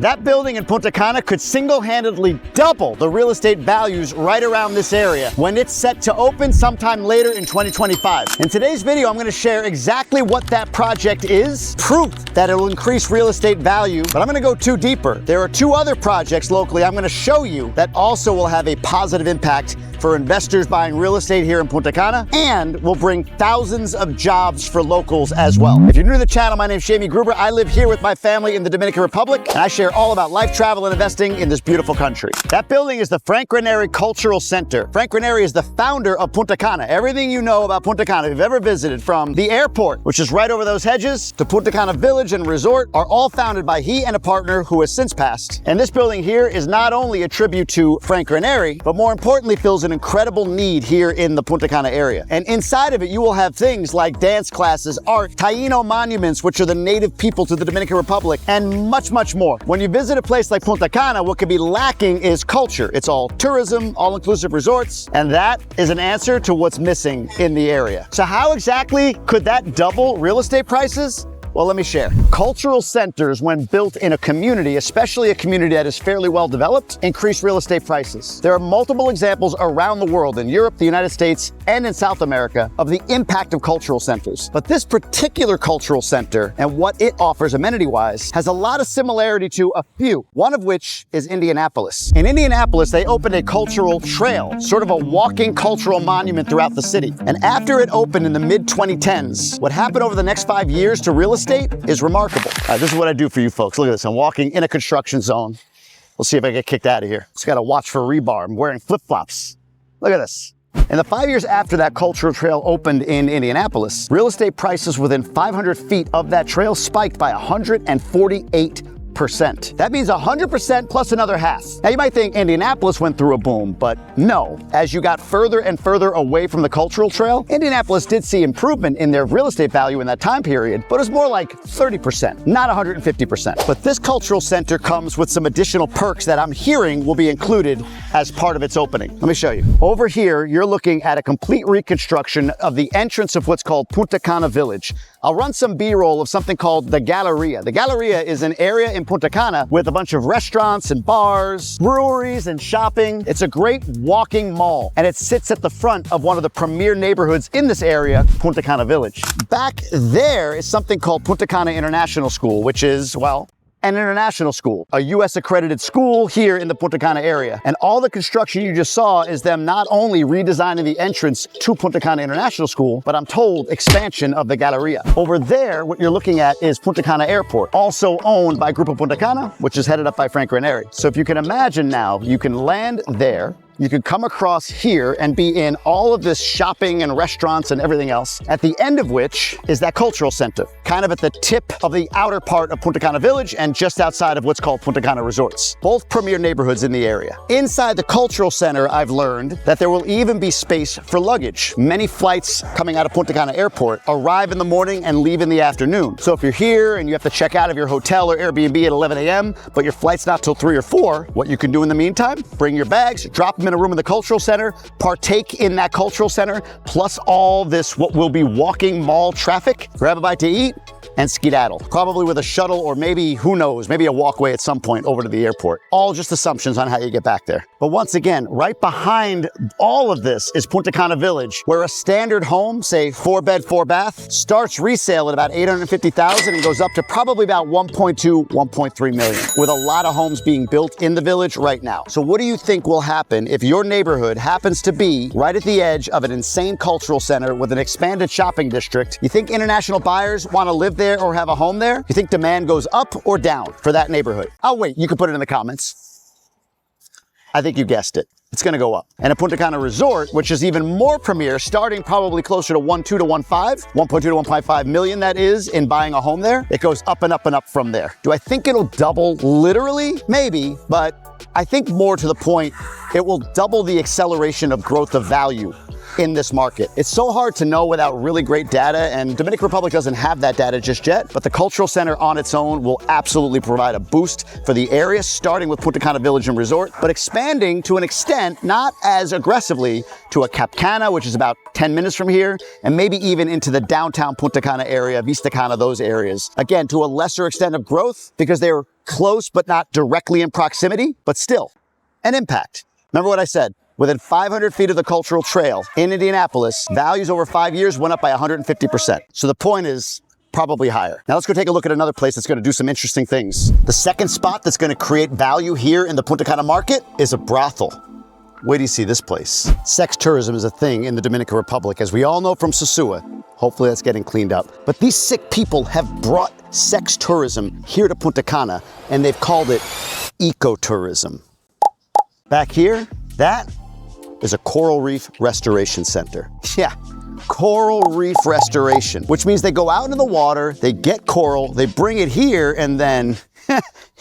That building in Punta Cana could single-handedly double the real estate values right around this area when it's set to open sometime later in 2025. In today's video, I'm going to share exactly what that project is, proof that it'll increase real estate value, but I'm going to go deeper. There are two other projects locally I'm going to show you that also will have a positive impact for investors buying real estate here in Punta Cana, and will bring thousands of jobs for locals as well. If you're new to the channel, my name's Gruber. I live here with my family in the Dominican Republic, and I share all about life, travel, and investing in this beautiful country. That building is the Frank Raineri Cultural Center. Frank Raineri is the founder of Punta Cana. Everything you know about Punta Cana, if you've ever visited, from the airport, which is right over those hedges, to Punta Cana Village and Resort, are all founded by he and a partner who has since passed. And this building here is not only a tribute to Frank Raineri, but more importantly fills an incredible need here in the Punta Cana area. And inside of it, you will have things like dance classes, art, Taino monuments, which are the native people to the Dominican Republic, and much, much more. When you visit a place like Punta Cana, what could be lacking is culture. It's all tourism, all-inclusive resorts, and that is an answer to what's missing in the area. So how exactly could that double real estate prices? Well, let me share. Cultural centers, when built in a community, especially a community that is fairly well developed, increase real estate prices. There are multiple examples around the world, in Europe, the United States, and in South America, of the impact of cultural centers. But this particular cultural center and what it offers amenity-wise has a lot of similarity to a few, one of which is Indianapolis. In Indianapolis, they opened a cultural trail, sort of a walking cultural monument throughout the city. And after it opened in the mid-2010s, what happened over the next 5 years to real estate is remarkable. This is what I do for you folks. Look at this. I'm walking in a construction zone. We'll see if I get kicked out of here. Just got to watch for rebar. I'm wearing flip-flops. Look at this. In the 5 years after that cultural trail opened in Indianapolis, real estate prices within 500 feet of that trail spiked by 148%. That means 100% plus another half. Now you might think Indianapolis went through a boom, but no. As you got further and further away from the cultural trail, Indianapolis did see improvement in their real estate value in that time period, but it was more like 30%, not 150%. But this cultural center comes with some additional perks that I'm hearing will be included as part of its opening. Let me show you. Over here, you're looking at a complete reconstruction of the entrance of what's called Punta Cana Village. I'll run some B-roll of something called the Galleria. The Galleria is an area in Punta Cana with a bunch of restaurants and bars, breweries and shopping. It's a great walking mall, and it sits at the front of one of the premier neighborhoods in this area, Punta Cana Village. Back there is something called Punta Cana International School, which is, well, an international school, a US accredited school here in the Punta Cana area. And all the construction you just saw is them not only redesigning the entrance to Punta Cana International School, but I'm told expansion of the Galleria. Over there, what you're looking at is Punta Cana Airport, also owned by Grupo Punta Cana, which is headed up by Frank Raineri. So if you can imagine now, you can land there, you can come across here and be in all of this shopping and restaurants and everything else, at the end of which is that cultural center, kind of at the tip of the outer part of Punta Cana Village and just outside of what's called Punta Cana Resorts, both premier neighborhoods in the area. Inside the cultural center, I've learned that there will even be space for luggage. Many flights coming out of Punta Cana Airport arrive in the morning and leave in the afternoon. So if you're here and you have to check out of your hotel or Airbnb at 11 a.m., but your flight's not till 3 or 4, what you can do in the meantime, bring your bags, drop them in a room in the cultural center, partake in that cultural center, plus all this what will be walking mall traffic, grab a bite to eat, and skedaddle. Probably with a shuttle or maybe, who knows, maybe a walkway at some point over to the airport. All just assumptions on how you get back there. But once again, right behind all of this is Punta Cana Village, where a standard home, say 4-bed, 4-bath, starts resale at about $850,000 and goes up to probably about 1.2, 1.3 million, with a lot of homes being built in the village right now. So what do you think will happen if your neighborhood happens to be right at the edge of an insane cultural center with an expanded shopping district? You think international buyers want to live there or have a home there? You think demand goes up or down for that neighborhood? Oh wait, you can put it in the comments. I think you guessed it. It's going to go up. And a Punta Cana Resort, which is even more premier, starting probably closer to 1.2 to 1.5, 1.2 to 1.5 million that is in buying a home there. It goes up and up and up from there. Do I think it'll double literally? Maybe, but I think more to the point, it will double the acceleration of growth of value in this market. It's so hard to know without really great data, and Dominican Republic doesn't have that data just yet, but the cultural center on its own will absolutely provide a boost for the area, starting with Punta Cana Village and Resort, but expanding to an extent, not as aggressively, to a Cap Cana, which is about 10 minutes from here, and maybe even into the downtown Punta Cana area, Vista Cana, those areas. Again, to a lesser extent of growth, because they're close but not directly in proximity, but still an impact. Remember what I said? Within 500 feet of the cultural trail in Indianapolis, values over 5 years went up by 150%. So the point is probably higher. Now let's go take a look at another place that's going to do some interesting things. The second spot that's going to create value here in the Punta Cana market is a brothel. Wait till you see this place. Sex tourism is a thing in the Dominican Republic, as we all know from Sosua. Hopefully that's getting cleaned up. But these sick people have brought sex tourism here to Punta Cana, and they've called it ecotourism. Back here, that is a coral reef restoration center. Yeah, coral reef restoration, which means they go out in the water, they get coral, they bring it here, and then,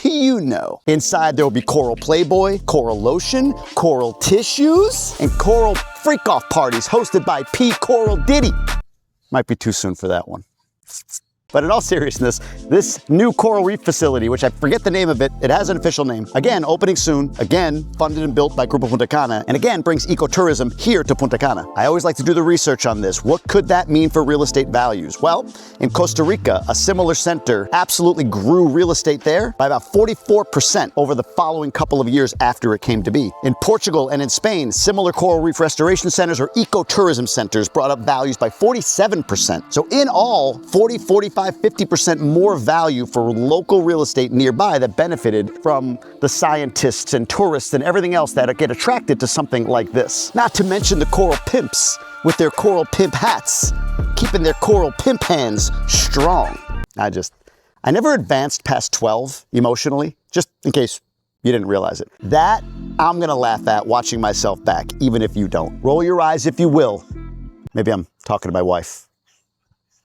you know. Inside there will be coral Playboy, coral lotion, coral tissues, and coral freak-off parties hosted by P. Coral Diddy. Might be too soon for that one. But in all seriousness, this new coral reef facility, which I forget the name of it, it has an official name. Again, opening soon, again, funded and built by Grupo Punta Cana, and again, brings ecotourism here to Punta Cana. I always like to do the research on this. What could that mean for real estate values? Well, in Costa Rica, a similar center absolutely grew real estate there by about 44% over the following couple of years after it came to be. In Portugal and in Spain, similar coral reef restoration centers or ecotourism centers brought up values by 47%. So in all, 50% more value for local real estate nearby that benefited from the scientists and tourists and everything else that get attracted to something like this. Not to mention the coral pimps with their coral pimp hats, keeping their coral pimp hands strong. I never advanced past 12 emotionally, just in case you didn't realize it. That I'm gonna laugh at watching myself back, even if you don't. Roll your eyes if you will. Maybe I'm talking to my wife,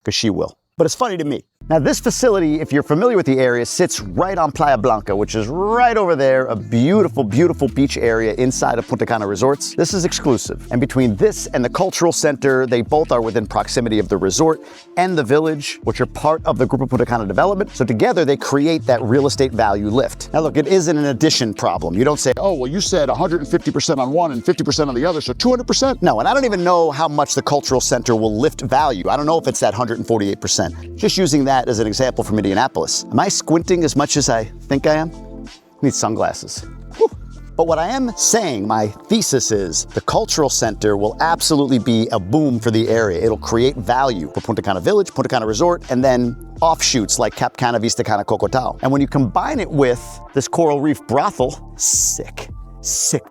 because she will. But it's funny to me. Now this facility, if you're familiar with the area, sits right on Playa Blanca, which is right over there, a beautiful, beautiful beach area inside of Punta Cana Resorts. This is exclusive. And between this and the cultural center, they both are within proximity of the resort and the village, which are part of the Grupo Punta Cana development. So together they create that real estate value lift. Now look, it isn't an addition problem. You don't say, oh, well, you said 150% on one and 50% on the other, so 200%? No, and I don't even know how much the cultural center will lift value. I don't know if it's that 148%. Just using that as an example from Indianapolis. Am I squinting as much as I think I am? I need sunglasses. Whew. But what I am saying, my thesis is, the cultural center will absolutely be a boom for the area. It'll create value for Punta Cana Village, Punta Cana Resort, and then offshoots like Cap Cana, Vista Cana, Cocotao. And when you combine it with this coral reef brothel, sick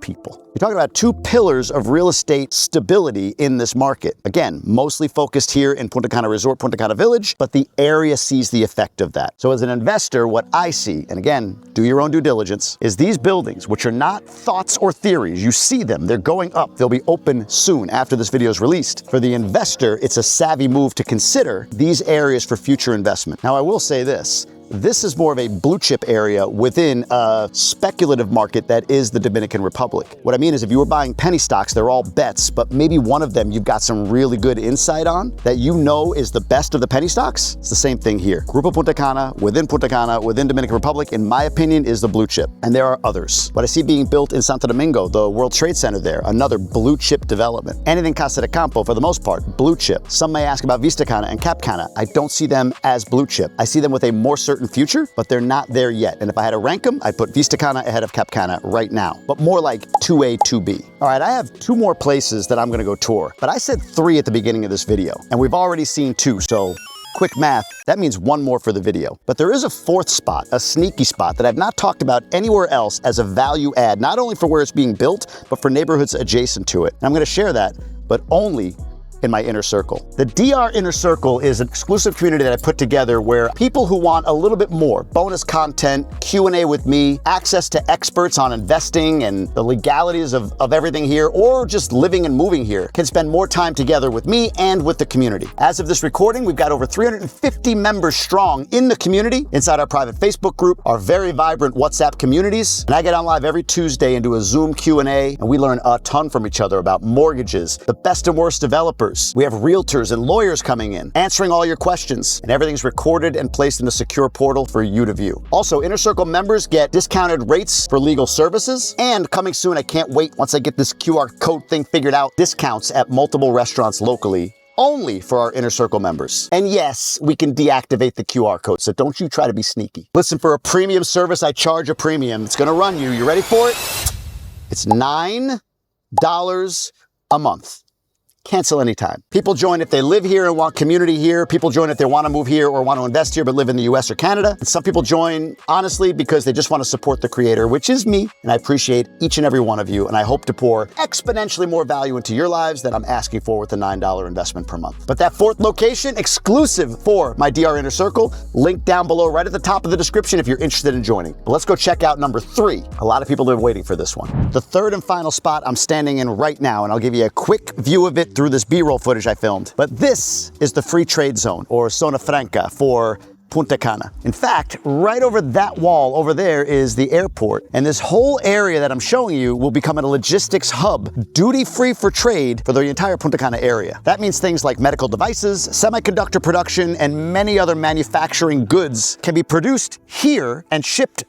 people. You're talking about two pillars of real estate stability in this market. Again, mostly focused here in Punta Cana Resort, Punta Cana Village, but the area sees the effect of that. So as an investor, what I see, and again, do your own due diligence, is these buildings, which are not thoughts or theories, you see them, they're going up, they'll be open soon after this video is released. For the investor, it's a savvy move to consider these areas for future investment. Now, I will say this. This is more of a blue chip area within a speculative market that is the Dominican Republic. What I mean is if you were buying penny stocks, they're all bets, but maybe one of them you've got some really good insight on that you know is the best of the penny stocks. It's the same thing here. Grupo Punta Cana, within Dominican Republic, in my opinion, is the blue chip. And there are others. What I see being built in Santo Domingo, the World Trade Center there, another blue chip development. Anything Casa de Campo, for the most part, blue chip. Some may ask about Vista Cana and Cap Cana. I don't see them as blue chip. I see them with a more certain future, but they're not there yet. And if I had to rank them, I'd put Vista Cana ahead of Cap Cana right now, but more like 2A, 2B. All right, I have two more places that I'm gonna go tour, but I said 3 at the beginning of this video, and we've already seen 2, so quick math, that means 1 more for the video. But there is a 4th spot, a sneaky spot that I've not talked about anywhere else as a value add, not only for where it's being built, but for neighborhoods adjacent to it. And I'm gonna share that, but only in my inner circle. The DR Inner Circle is an exclusive community that I put together where people who want a little bit more bonus content, Q&A with me, access to experts on investing and the legalities of everything here, or just living and moving here, can spend more time together with me and with the community. As of this recording, we've got over 350 members strong in the community, inside our private Facebook group, our very vibrant WhatsApp communities, and I get on live every Tuesday and do a Zoom Q&A, and we learn a ton from each other about mortgages, the best and worst developers. We have realtors and lawyers coming in, answering all your questions, and everything's recorded and placed in a secure portal for you to view. Also, Inner Circle members get discounted rates for legal services, and coming soon, I can't wait once I get this QR code thing figured out, discounts at multiple restaurants locally, only for our Inner Circle members. And yes, we can deactivate the QR code, so don't you try to be sneaky. Listen, for a premium service, I charge a premium. It's gonna run you. You ready for it? It's $9 a month. Cancel anytime. People join if they live here and want community here. People join if they want to move here or want to invest here but live in the US or Canada. And some people join, honestly, because they just want to support the creator, which is me. And I appreciate each and every one of you. And I hope to pour exponentially more value into your lives than I'm asking for with the $9 investment per month. But that fourth location, exclusive for my DR Inner Circle, link down below right at the top of the description if you're interested in joining. But let's go check out number 3. A lot of people have been waiting for this one. The third and final spot I'm standing in right now, and I'll give you a quick view of it through this B-roll footage I filmed. But this is the free trade zone, or Zona Franca, for Punta Cana. In fact, right over that wall over there is the airport, and this whole area that I'm showing you will become a logistics hub, duty-free for trade for the entire Punta Cana area. That means things like medical devices, semiconductor production, and many other manufacturing goods can be produced here and shipped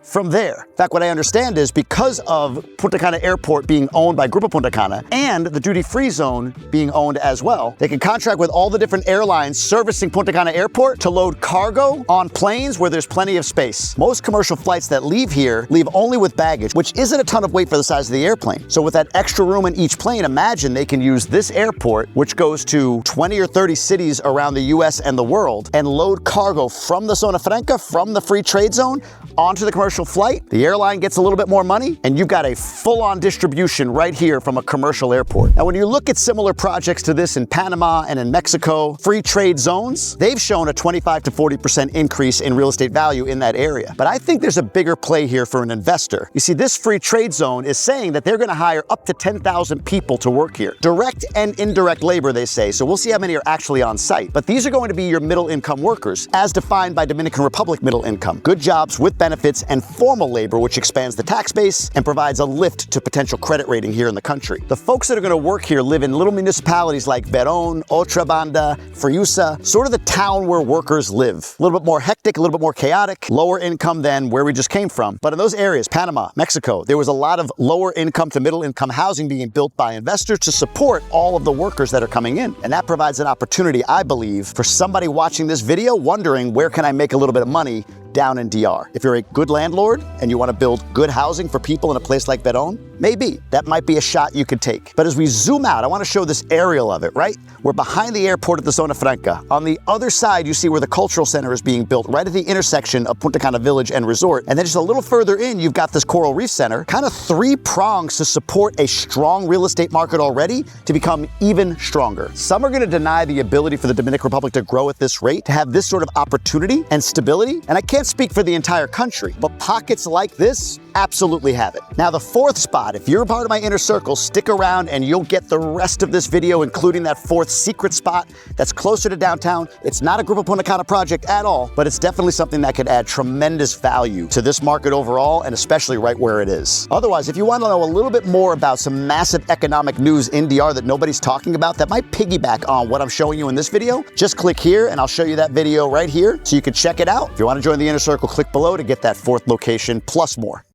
from there. In fact, what I understand is because of Punta Cana Airport being owned by Gruber Punta Cana and the duty-free zone being owned as well, they can contract with all the different airlines servicing Punta Cana Airport to load cargo on planes where there's plenty of space. Most commercial flights that leave here leave only with baggage, which isn't a ton of weight for the size of the airplane. So with that extra room in each plane, imagine they can use this airport, which goes to 20 or 30 cities around the US and the world, and load cargo from the Zona Franca, from the free trade zone, onto the commercial flight. The airline gets a little bit more money, and you've got a full-on distribution right here from a commercial airport. Now, when you look at similar projects to this in Panama and in Mexico, free trade zones, they've shown a 25 to 40% increase in real estate value in that area. But I think there's a bigger play here for an investor. You see, this free trade zone is saying that they're gonna hire up to 10,000 people to work here. Direct and indirect labor, they say, so we'll see how many are actually on site. But these are going to be your middle-income workers, as defined by Dominican Republic middle income. Good jobs with benefits and formal labor, which expands the tax base and provides a lift to potential credit rating here in the country. The folks that are going to work here live in little municipalities like Verón, Otra Banda, Friusa, sort of the town where workers live. A little bit more hectic, a little bit more chaotic, lower income than where we just came from. But in those areas, Panama, Mexico, there was a lot of lower income to middle income housing being built by investors to support all of the workers that are coming in. And that provides an opportunity, I believe, for somebody watching this video wondering, where can I make a little bit of money down in DR? If you're a good landlord and you want to build good housing for people in a place like Verón, maybe that might be a shot you could take. But as we zoom out, I want to show this aerial of it, right? We're behind the airport at the Zona Franca. On the other side, you see where the cultural center is being built, right at the intersection of Punta Cana Village and Resort. And then just a little further in, you've got this Coral Reef Center, kind of 3 prongs to support a strong real estate market already to become even stronger. Some are going to deny the ability for the Dominican Republic to grow at this rate, to have this sort of opportunity and stability. And I can't speak for the entire country, but pockets like this absolutely have it. Now, the 4th spot, if you're a part of my inner circle, stick around and you'll get the rest of this video, including that 4th secret spot that's closer to downtown. It's not a Grupo Punta Cana project at all, but it's definitely something that could add tremendous value to this market overall, and especially right where it is. Otherwise, if you want to know a little bit more about some massive economic news in DR that nobody's talking about that might piggyback on what I'm showing you in this video, just click here and I'll show you that video right here so you can check it out. If you want to join the inner circle, click below to get that 4th location plus more.